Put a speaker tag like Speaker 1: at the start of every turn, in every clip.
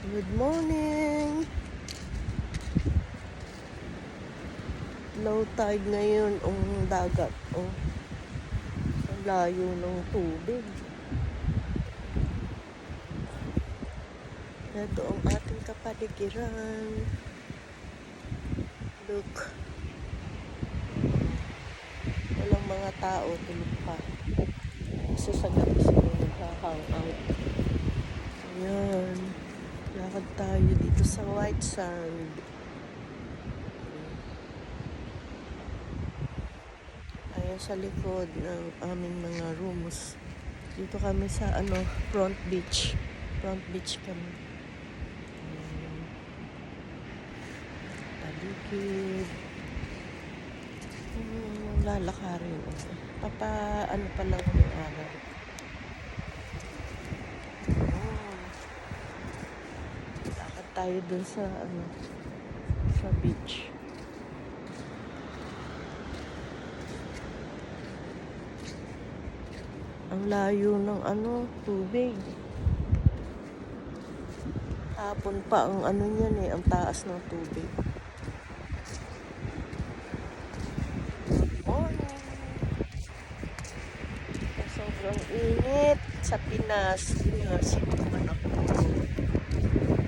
Speaker 1: Good morning! Low tide ngayon ang dagat. Oh, ang layo ng tubig. Ito ang ating kapaligiran. Look. Walang mga tao, tulog pa. Kasi sa gabi sila nag-hang out. Ayan. Lakad tayo dito sa white sand. Ayan sa likod ng aming mga rooms. Dito kami sa front beach. Front beach kami. Paligid. Lalakarin. Ano pa lang yung araw. Lakad tayo dun sa beach. Ang layo ng tubig. Hapon pa ang niyan ang taas ng tubig. Morning. Sobrang init sa Pinas. Sino man ako.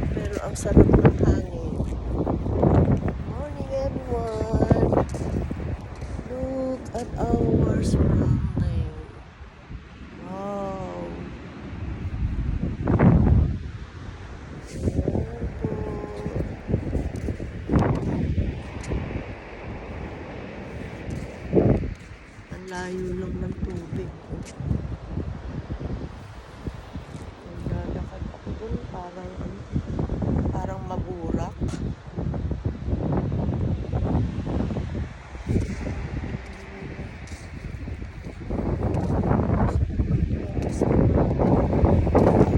Speaker 1: Pero ang sarap ng hangin. Morning everyone. Look at our surrounding. Wow. Ang layo lang ng tubig. Naglalakad ako dun, parang maburak.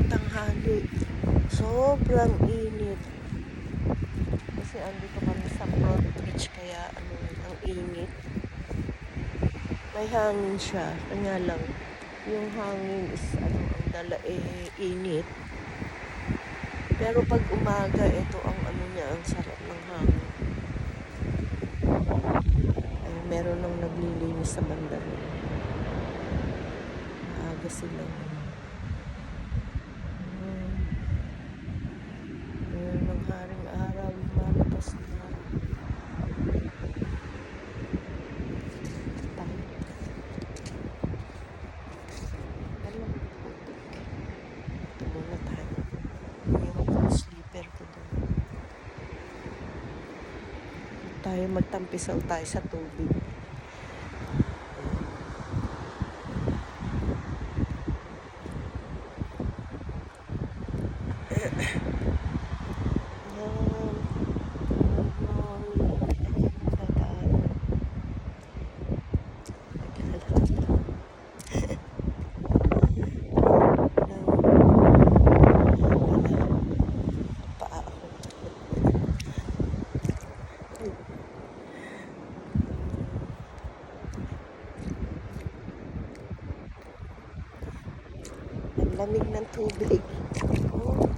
Speaker 1: Tanghali, sobrang init. Kasi andito kami sa front beach, kaya ang init. May hangin siya, kanya lang yung hangin is ang dala init. Pero pag umaga, ito ang niya, ang sarap ng hangin. Ay, meron nang naglilinis sa banda nila. Maaga sila. Ayan ang haring araw, lumalabas na. Tayo magtampisaw tayo sa tubig. Ang lamig ng tubig. Oh.